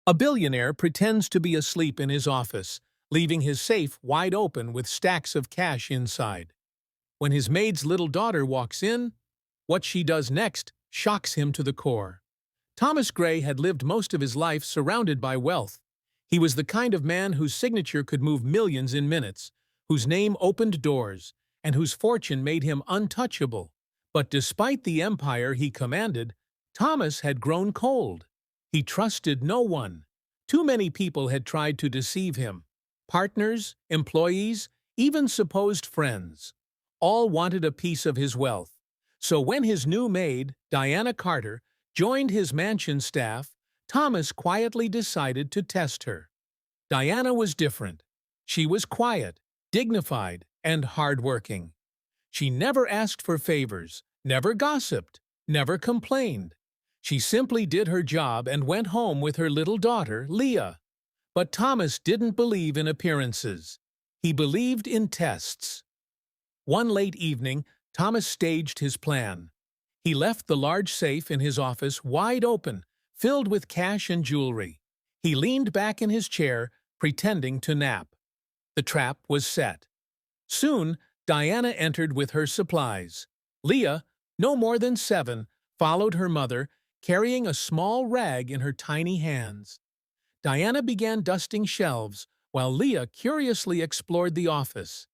A billionaire pretends to be asleep in his office, leaving his safe wide open with stacks of cash inside. When his maid's little daughter walks in, what she does next shocks him to the core. Thomas Gray had lived most of his life surrounded by wealth. He was the kind of man whose signature could move millions in minutes, whose name opened doors, and whose fortune made him untouchable. But despite the empire he commanded, Thomas had grown cold. He trusted no one. Too many people had tried to deceive him. Partners, employees, even supposed friends. All wanted a piece of his wealth. So when his new maid, Diana Carter, joined his mansion staff, Thomas quietly decided to test her. Diana was different. She was quiet, dignified, and hardworking. She never asked for favors, never gossiped, never complained. She simply did her job and went home with her little daughter, Leah. But Thomas didn't believe in appearances. He believed in tests. One late evening, Thomas staged his plan. He left the large safe in his office wide open, filled with cash and jewelry. He leaned back in his chair, pretending to nap. The trap was set. Soon, Diana entered with her supplies. Leah, no more than 7, followed her mother, carrying a small rag in her tiny hands. Diana began dusting shelves, while Leah curiously explored the office.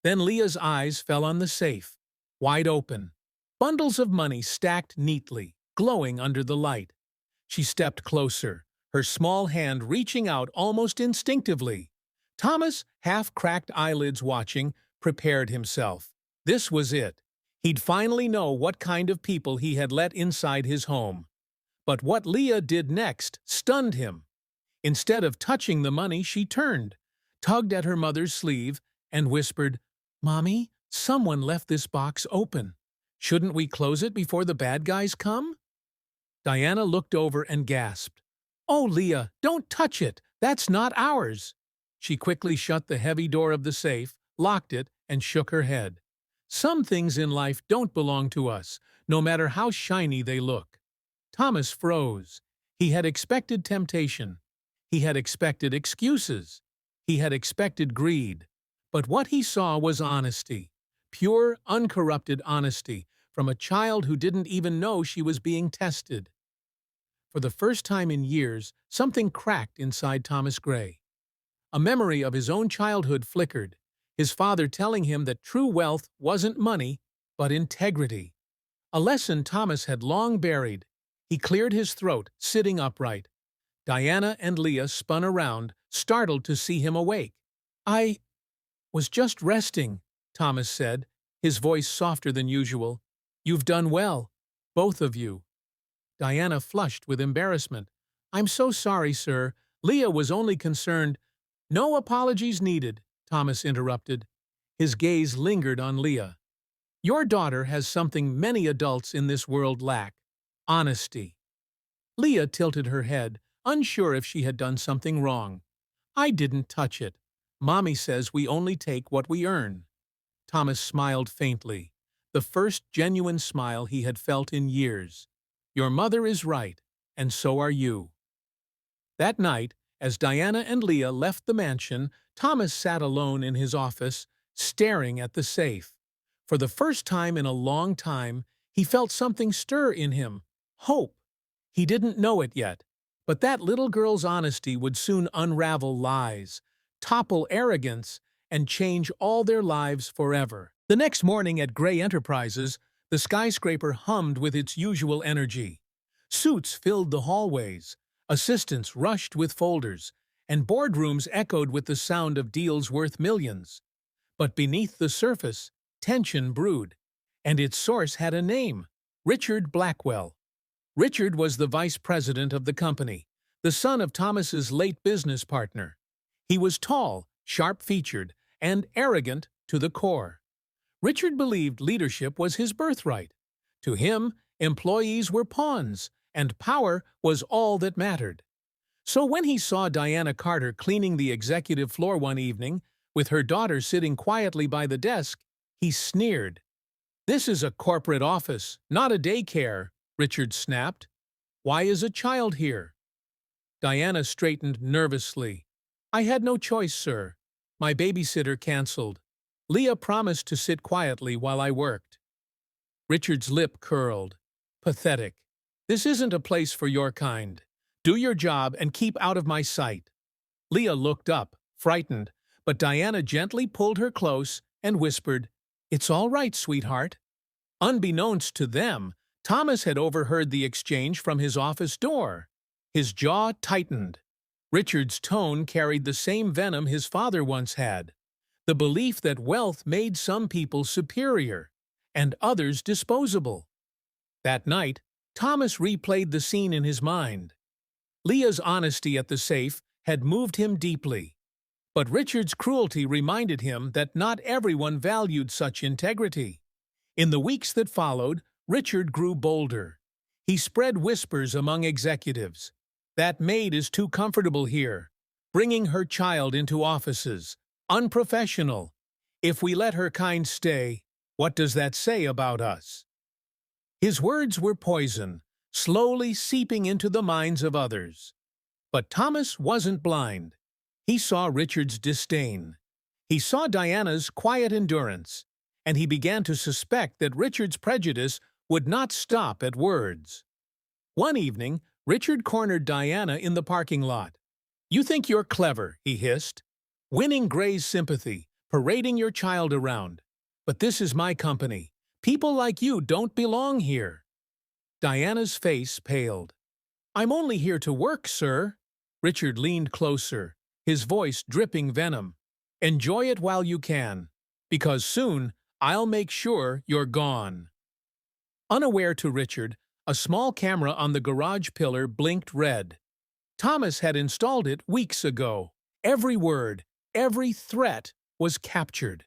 Then Leah's eyes fell on the safe, wide open. Bundles of money stacked neatly, glowing under the light. She stepped closer, her small hand reaching out almost instinctively. Thomas, half-cracked eyelids watching, prepared himself. This was it. He'd finally know what kind of people he had let inside his home. But what Leah did next stunned him. Instead of touching the money, she turned, tugged at her mother's sleeve, and whispered, "Mommy, someone left this box open. Shouldn't we close it before the bad guys come?" Diana looked over and gasped. "Oh, Leah, don't touch it. That's not ours." She quickly shut the heavy door of the safe, locked it, and shook her head. Some things in life don't belong to us, no matter how shiny they look. Thomas froze. He had expected temptation. He had expected excuses. He had expected greed. But what he saw was honesty. Pure, uncorrupted honesty from a child who didn't even know she was being tested. For the first time in years, something cracked inside Thomas Gray. A memory of his own childhood flickered, his father telling him that true wealth wasn't money, but integrity. A lesson Thomas had long buried. He cleared his throat, sitting upright. Diana and Leah spun around, startled to see him awake. "I was just resting," Thomas said, his voice softer than usual. "You've done well, both of you." Diana flushed with embarrassment. "I'm so sorry, sir. Leah was only concerned—" "No apologies needed," Thomas interrupted. His gaze lingered on Leah. "Your daughter has something many adults in this world lack: honesty." Leah tilted her head, unsure if she had done something wrong. "I didn't touch it. Mommy says we only take what we earn." Thomas smiled faintly, the first genuine smile he had felt in years. "Your mother is right, and so are you." That night, as Diana and Leah left the mansion, Thomas sat alone in his office, staring at the safe. For the first time in a long time, he felt something stir in him: hope. He didn't know it yet, but that little girl's honesty would soon unravel lies, topple arrogance, and change all their lives forever. The next morning at Gray Enterprises, the skyscraper hummed with its usual energy. Suits filled the hallways, assistants rushed with folders, and boardrooms echoed with the sound of deals worth millions. But beneath the surface, tension brewed, and its source had a name: Richard Blackwell. Richard was the vice president of the company, the son of Thomas's late business partner. He was tall, sharp-featured, and arrogant to the core. Richard believed leadership was his birthright. To him, employees were pawns, and power was all that mattered. So when he saw Diana Carter cleaning the executive floor one evening, with her daughter sitting quietly by the desk, he sneered. "This is a corporate office, not a daycare," Richard snapped. "Why is a child here?" Diana straightened nervously. I had no choice, sir. My babysitter canceled. Leah promised to sit quietly while I worked. Richard's lip curled. Pathetic. This isn't a place for your kind. Do your job and keep out of my sight. Leah looked up, frightened, but Diana gently pulled her close and whispered, It's all right, sweetheart. Unbeknownst to them, Thomas had overheard the exchange from his office door. His jaw tightened. Richard's tone carried the same venom his father once had, the belief that wealth made some people superior and others disposable. That night, Thomas replayed the scene in his mind. Leah's honesty at the safe had moved him deeply, but Richard's cruelty reminded him that not everyone valued such integrity. In the weeks that followed, Richard grew bolder. He spread whispers among executives. That maid is too comfortable here, bringing her child into offices. Unprofessional. If we let her kind stay, what does that say about us? His words were poison, slowly seeping into the minds of others. But Thomas wasn't blind. He saw Richard's disdain. He saw Diana's quiet endurance, and he began to suspect that Richard's prejudice would not stop at words. One evening, Richard cornered Diana in the parking lot. You think you're clever, he hissed, winning Gray's sympathy, parading your child around. But this is my company. People like you don't belong here. Diana's face paled. I'm only here to work, sir. Richard leaned closer, his voice dripping venom. Enjoy it while you can, because soon I'll make sure you're gone. Unaware to Richard, a small camera on the garage pillar blinked red. Thomas had installed it weeks ago. Every word, every threat was captured.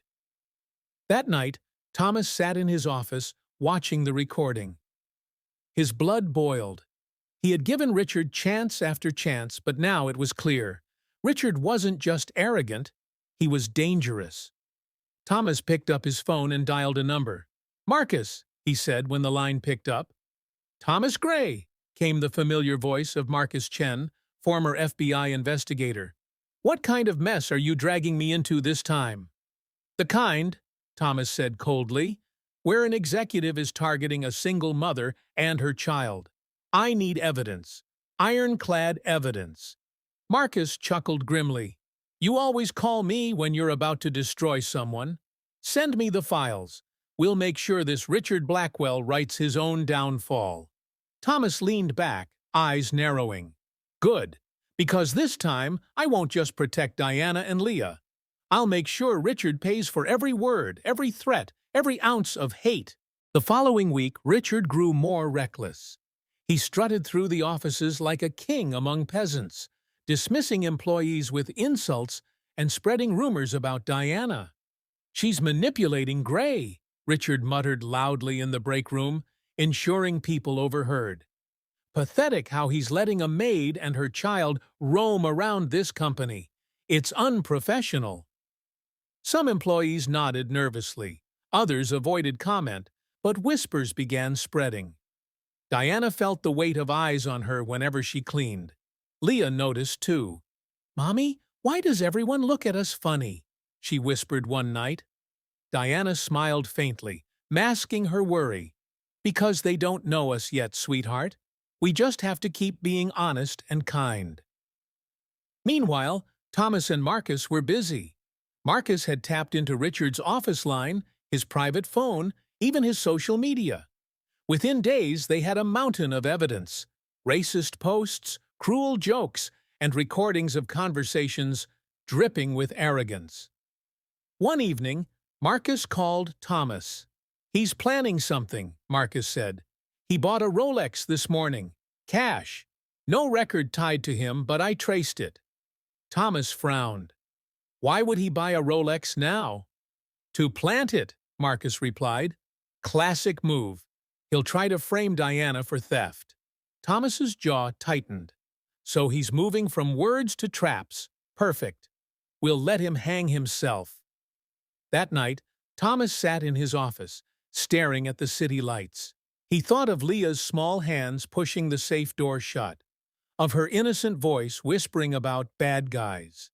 That night, Thomas sat in his office, watching the recording. His blood boiled. He had given Richard chance after chance, but now it was clear. Richard wasn't just arrogant, he was dangerous. Thomas picked up his phone and dialed a number. Marcus, he said when the line picked up. Thomas Gray, came the familiar voice of Marcus Chen, former FBI investigator. What kind of mess are you dragging me into this time? The kind, Thomas said coldly, where an executive is targeting a single mother and her child. I need evidence. Ironclad evidence. Marcus chuckled grimly. You always call me when you're about to destroy someone. Send me the files. We'll make sure this Richard Blackwell writes his own downfall. Thomas leaned back, eyes narrowing. Good, because this time I won't just protect Diana and Leah. I'll make sure Richard pays for every word, every threat, every ounce of hate. The following week, Richard grew more reckless. He strutted through the offices like a king among peasants, dismissing employees with insults and spreading rumors about Diana. She's manipulating Gray, Richard muttered loudly in the break room, ensuring people overheard. Pathetic how he's letting a maid and her child roam around this company. It's unprofessional. Some employees nodded nervously. Others avoided comment, but whispers began spreading. Diana felt the weight of eyes on her whenever she cleaned. Leah noticed too. Mommy, why does everyone look at us funny? She whispered one night. Diana smiled faintly, masking her worry. Because they don't know us yet, sweetheart. We just have to keep being honest and kind. Meanwhile, Thomas and Marcus were busy. Marcus had tapped into Richard's office line, his private phone, even his social media. Within days, they had a mountain of evidence. Racist posts, cruel jokes, and recordings of conversations dripping with arrogance. One evening, Marcus called Thomas. He's planning something, Marcus said. He bought a Rolex this morning. Cash. No record tied to him, but I traced it. Thomas frowned. Why would he buy a Rolex now? To plant it, Marcus replied. Classic move. He'll try to frame Diana for theft. Thomas's jaw tightened. So he's moving from words to traps. Perfect. We'll let him hang himself. That night, Thomas sat in his office, staring at the city lights. He thought of Leah's small hands pushing the safe door shut. of her innocent voice whispering about bad guys.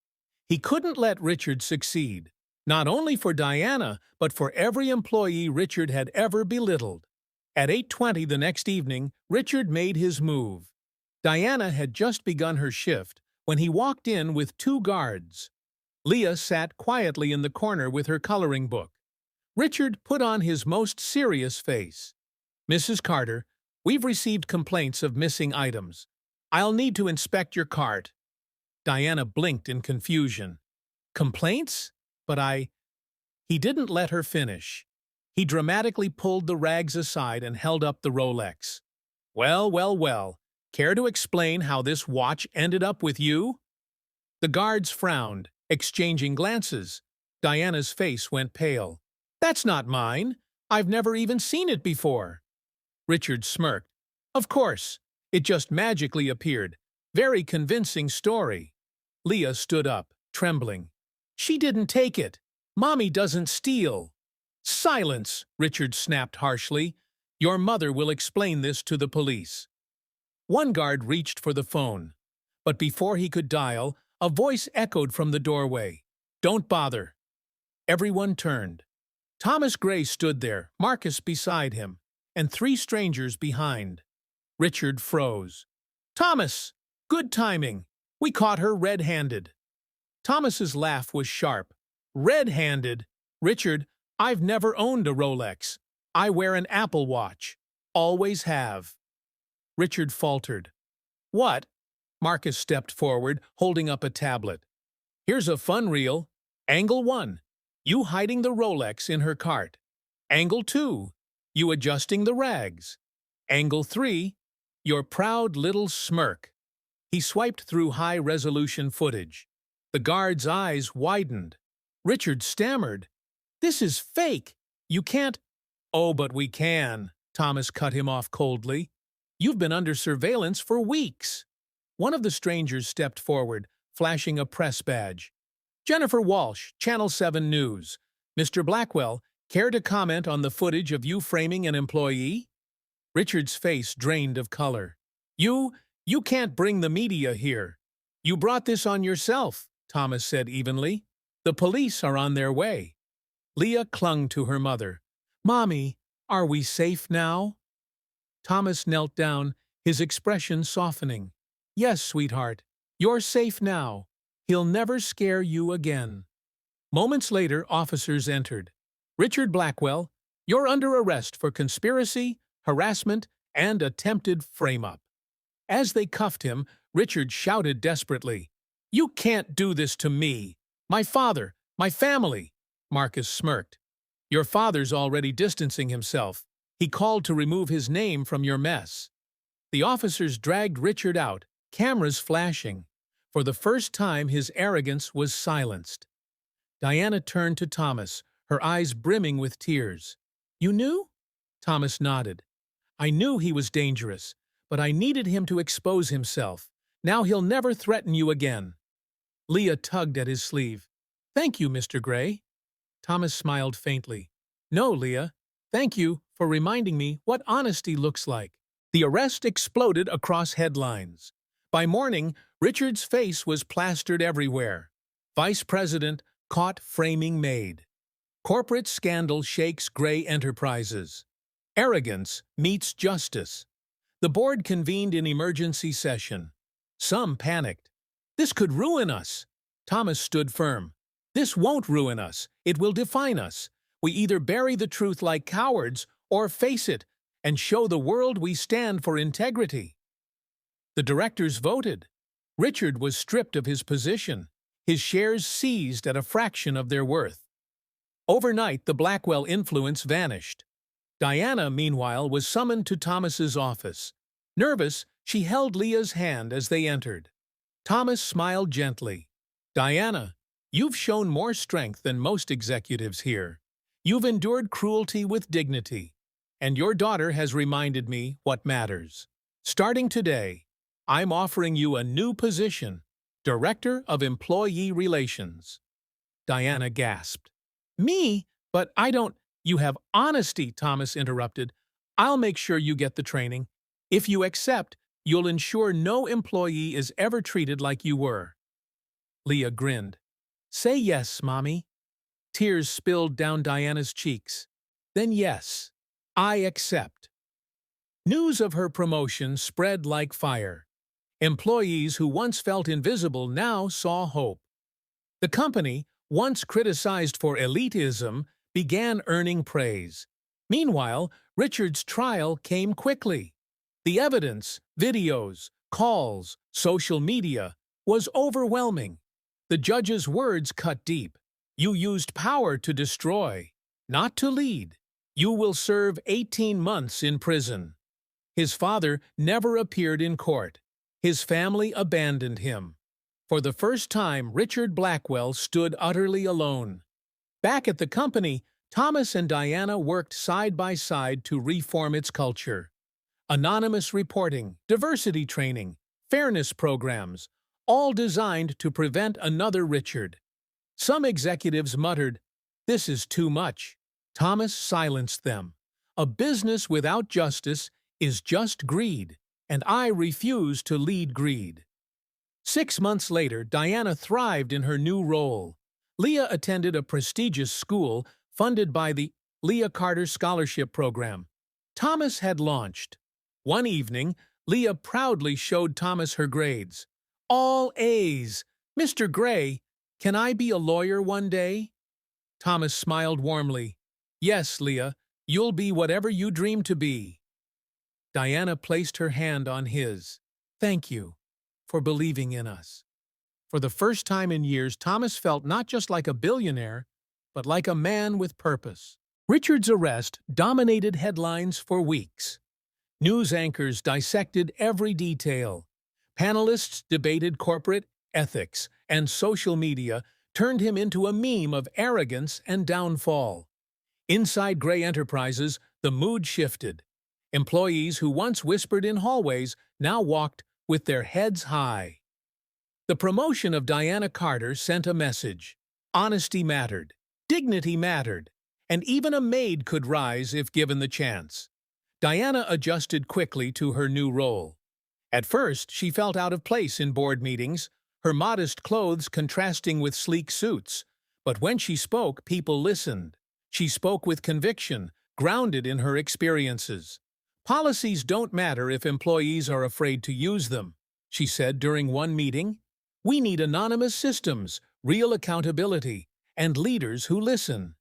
He couldn't let Richard succeed, not only for Diana, but for every employee Richard had ever belittled. At 8:20 the next evening, Richard made his move. Diana had just begun her shift when he walked in with two guards. Leah sat quietly in the corner with her coloring book. Richard put on his most serious face. "Mrs. Carter, we've received complaints of missing items. I'll need to inspect your cart." Diana blinked in confusion. "Complaints? But He didn't let her finish. He dramatically pulled the rags aside and held up the Rolex. "Well, well, well. Care to explain how this watch ended up with you?" The guards frowned, exchanging glances. Diana's face went pale. "That's not mine. I've never even seen it before." Richard smirked. "Of course. It just magically appeared. Very convincing story." Leah stood up, trembling. "She didn't take it. Mommy doesn't steal." "Silence!" Richard snapped harshly. "Your mother will explain this to the police." One guard reached for the phone. But before he could dial, a voice echoed from the doorway. "Don't bother." Everyone turned. Thomas Gray stood there, Marcus beside him, and three strangers behind. Richard froze. "Thomas! Good timing. We caught her red-handed." Thomas's laugh was sharp. "Red-handed? Richard, I've never owned a Rolex. I wear an Apple Watch. Always have." Richard faltered. "What?" Marcus stepped forward, holding up a tablet. "Here's a fun reel. Angle 1. You hiding the Rolex in her cart. Angle 2. You adjusting the rags. Angle 3. Your proud little smirk." He swiped through high-resolution footage. The guard's eyes widened. Richard stammered. "This is fake. You can't—" "Oh, but we can," Thomas cut him off coldly. "You've been under surveillance for weeks." One of the strangers stepped forward, flashing a press badge. "Jennifer Walsh, Channel 7 News. Mr. Blackwell, care to comment on the footage of you framing an employee?" Richard's face drained of color. You can't bring the media here." "You brought this on yourself," Thomas said evenly. "The police are on their way." Leah clung to her mother. "Mommy, are we safe now?" Thomas knelt down, his expression softening. "Yes, sweetheart, you're safe now. He'll never scare you again." Moments later, officers entered. "Richard Blackwell, you're under arrest for conspiracy, harassment, and attempted frame-up." As they cuffed him, Richard shouted desperately, "You can't do this to me! My father! My family!" Marcus smirked. "Your father's already distancing himself. He called to remove his name from your mess." The officers dragged Richard out, cameras flashing. For the first time, his arrogance was silenced. Diana turned to Thomas, her eyes brimming with tears. "You knew?" Thomas nodded. "I knew he was dangerous, but I needed him to expose himself. Now he'll never threaten you again." Leah tugged at his sleeve. "Thank you, Mr. Gray." Thomas smiled faintly. "No, Leah. Thank you for reminding me what honesty looks like." The arrest exploded across headlines. By morning, Richard's face was plastered everywhere. Vice President caught framing Maid. Corporate scandal shakes Gray Enterprises. Arrogance meets justice. The board convened in emergency session. Some panicked. "This could ruin us." Thomas stood firm. "This won't ruin us. It will define us. We either bury the truth like cowards or face it and show the world we stand for integrity." The directors voted. Richard was stripped of his position, his shares seized at a fraction of their worth. Overnight, the Blackwell influence vanished. Diana, meanwhile, was summoned to Thomas's office. Nervous, she held Leah's hand as they entered. Thomas smiled gently. "Diana, you've shown more strength than most executives here. You've endured cruelty with dignity, and your daughter has reminded me what matters. Starting today, I'm offering you a new position, Director of Employee Relations." Diana gasped. "Me? But I don't—" "You have honesty," Thomas interrupted. "I'll make sure you get the training. If you accept, You'll ensure no employee is ever treated like you were." Leah grinned. "Say yes, Mommy." Tears spilled down Diana's cheeks. "Then yes, I accept." News of her promotion spread like fire. Employees who once felt invisible now saw hope. The company, once criticized for elitism, began earning praise. Meanwhile, Richard's trial came quickly. The evidence, videos, calls, social media, was overwhelming. The judge's words cut deep. "You used power to destroy, not to lead. You will serve 18 months in prison." His father never appeared in court. His family abandoned him. For the first time, Richard Blackwell stood utterly alone. Back at the company, Thomas and Diana worked side by side to reform its culture. Anonymous reporting, diversity training, fairness programs, all designed to prevent another Richard. Some executives muttered, "This is too much." Thomas silenced them. "A business without justice is just greed, and I refuse to lead greed." 6 months later, Diana thrived in her new role. Leah attended a prestigious school funded by the Leah Carter Scholarship Program. Thomas had launched. One evening, Leah proudly showed Thomas her grades. "All A's. Mr. Gray, can I be a lawyer one day?" Thomas smiled warmly. "Yes, Leah, you'll be whatever you dream to be." Diana placed her hand on his. "Thank you for believing in us." For the first time in years, Thomas felt not just like a billionaire, but like a man with purpose. Richard's arrest dominated headlines for weeks. News anchors dissected every detail. Panelists debated corporate ethics, and social media turned him into a meme of arrogance and downfall. Inside Gray Enterprises, the mood shifted. Employees who once whispered in hallways now walked with their heads high. The promotion of Diana Carter sent a message. Honesty mattered, dignity mattered, and even a maid could rise if given the chance. Diana adjusted quickly to her new role. At first, she felt out of place in board meetings, her modest clothes contrasting with sleek suits. But when she spoke, people listened. She spoke with conviction, grounded in her experiences. "Policies don't matter if employees are afraid to use them," she said during one meeting. "We need anonymous systems, real accountability, and leaders who listen."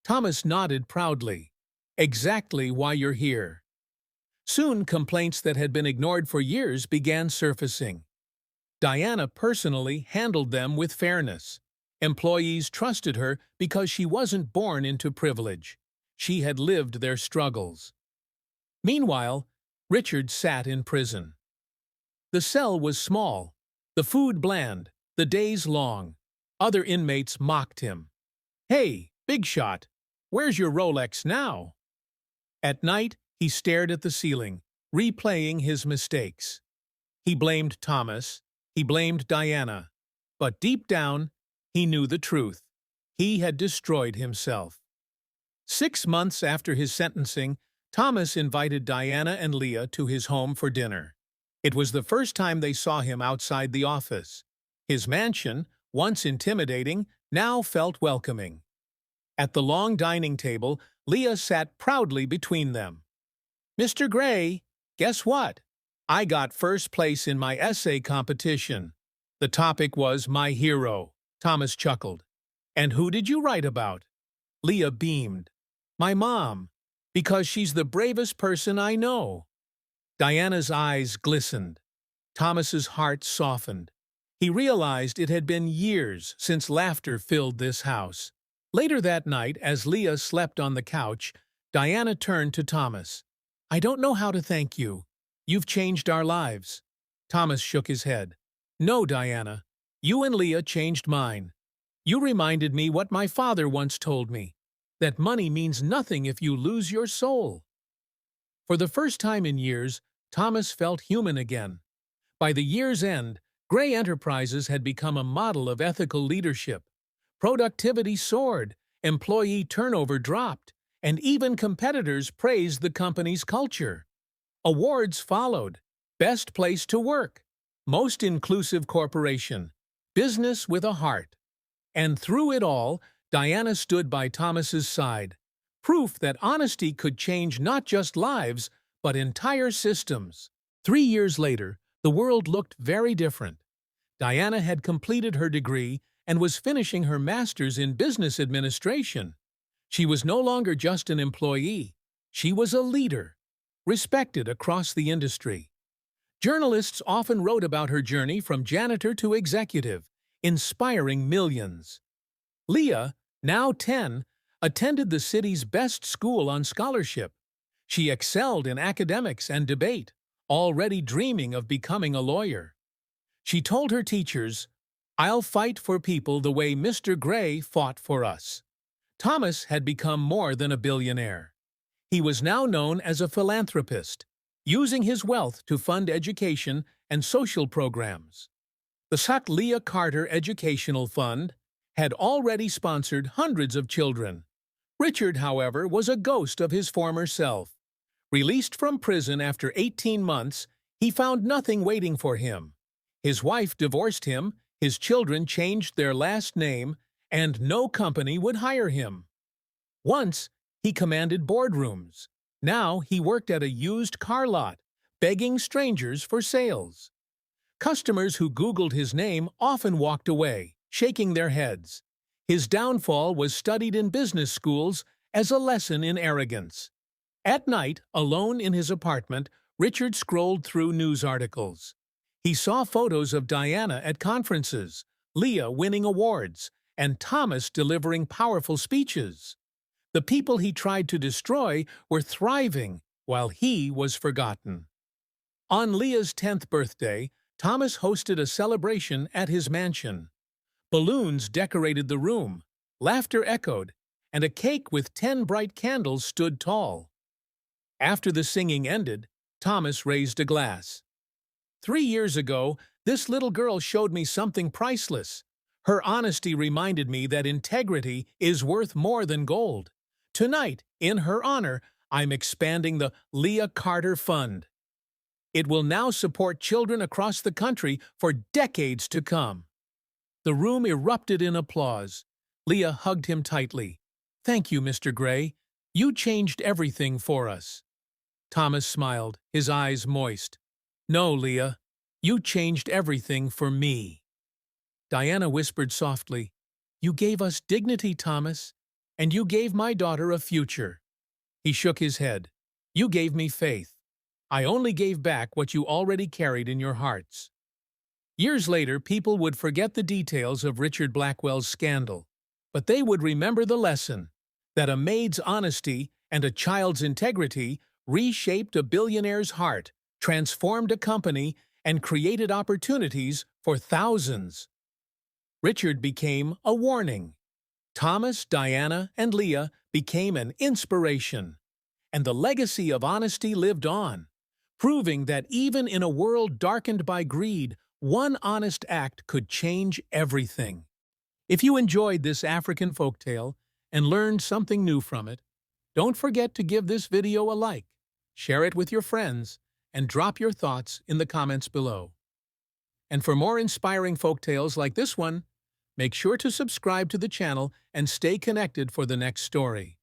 Thomas nodded proudly. "Exactly why you're here." Soon, complaints that had been ignored for years began surfacing. Diana personally handled them with fairness. Employees trusted her because she wasn't born into privilege. She had lived their struggles. Meanwhile, Richard sat in prison. The cell was small, the food bland, the days long. Other inmates mocked him. "Hey, big shot, where's your Rolex now?" At night, he stared at the ceiling, replaying his mistakes. He blamed Thomas, he blamed Diana, but deep down, he knew the truth. He had destroyed himself. 6 months after his sentencing, Thomas invited Diana and Leah to his home for dinner. It was the first time they saw him outside the office. His mansion, once intimidating, now felt welcoming. At the long dining table, Leah sat proudly between them. "Mr. Gray, guess what? I got first place in my essay competition." The topic was my hero. Thomas chuckled. "And who did you write about?" Leah beamed. "My mom, because she's the bravest person I know." Diana's eyes glistened. Thomas's heart softened. He realized it had been years since laughter filled this house. Later that night, as Leah slept on the couch, Diana turned to Thomas. "I don't know how to thank you. You've changed our lives." Thomas shook his head. "No, Diana. You and Leah changed mine. You reminded me what my father once told me, that money means nothing if you lose your soul." For the first time in years, Thomas felt human again. By the year's end, Gray Enterprises had become a model of ethical leadership. Productivity soared, employee turnover dropped, and even competitors praised the company's culture. Awards followed. Best place to work. Most inclusive corporation. Business with a heart. And through it all, Diana stood by Thomas's side. Proof that honesty could change not just lives, but entire systems. 3 years later, the world looked very different. Diana had completed her degree and was finishing her master's in business administration. She was no longer just an employee. She was a leader, respected across the industry. Journalists often wrote about her journey from janitor to executive, inspiring millions. Leah, now 10, attended the city's best school on scholarship. She excelled in academics and debate, already dreaming of becoming a lawyer. She told her teachers, "I'll fight for people the way Mr. Gray fought for us." Thomas had become more than a billionaire. He was now known as a philanthropist, using his wealth to fund education and social programs. The St. Leah Carter Educational Fund had already sponsored hundreds of children. Richard, however, was a ghost of his former self. Released from prison after 18 months, he found nothing waiting for him. His wife divorced him, his children changed their last name, and no company would hire him. Once, he commanded boardrooms. Now he worked at a used car lot, begging strangers for sales. Customers who Googled his name often walked away, shaking their heads. His downfall was studied in business schools as a lesson in arrogance. At night, alone in his apartment, Richard scrolled through news articles. He saw photos of Diana at conferences, Leah winning awards, and Thomas delivering powerful speeches. The people he tried to destroy were thriving, while he was forgotten. On Leah's 10th birthday, Thomas hosted a celebration at his mansion. Balloons decorated the room, laughter echoed, and a cake with 10 bright candles stood tall. After the singing ended, Thomas raised a glass. 3 years ago, this little girl showed me something priceless. Her honesty reminded me that integrity is worth more than gold. Tonight, in her honor, I'm expanding the Leah Carter Fund. It will now support children across the country for decades to come. The room erupted in applause. Leah hugged him tightly. "Thank you, Mr. Gray. You changed everything for us." Thomas smiled, his eyes moist. "No, Leah. You changed everything for me." Diana whispered softly, "You gave us dignity, Thomas, and you gave my daughter a future." He shook his head. "You gave me faith. I only gave back what you already carried in your hearts." Years later, people would forget the details of Richard Blackwell's scandal, but they would remember the lesson that a maid's honesty and a child's integrity reshaped a billionaire's heart, transformed a company, and created opportunities for thousands. Richard became a warning. Thomas, Diana, and Leah became an inspiration. And the legacy of honesty lived on, proving that even in a world darkened by greed, one honest act could change everything. If you enjoyed this African folktale and learned something new from it, don't forget to give this video a like, share it with your friends, and drop your thoughts in the comments below. And for more inspiring folktales like this one, make sure to subscribe to the channel and stay connected for the next story.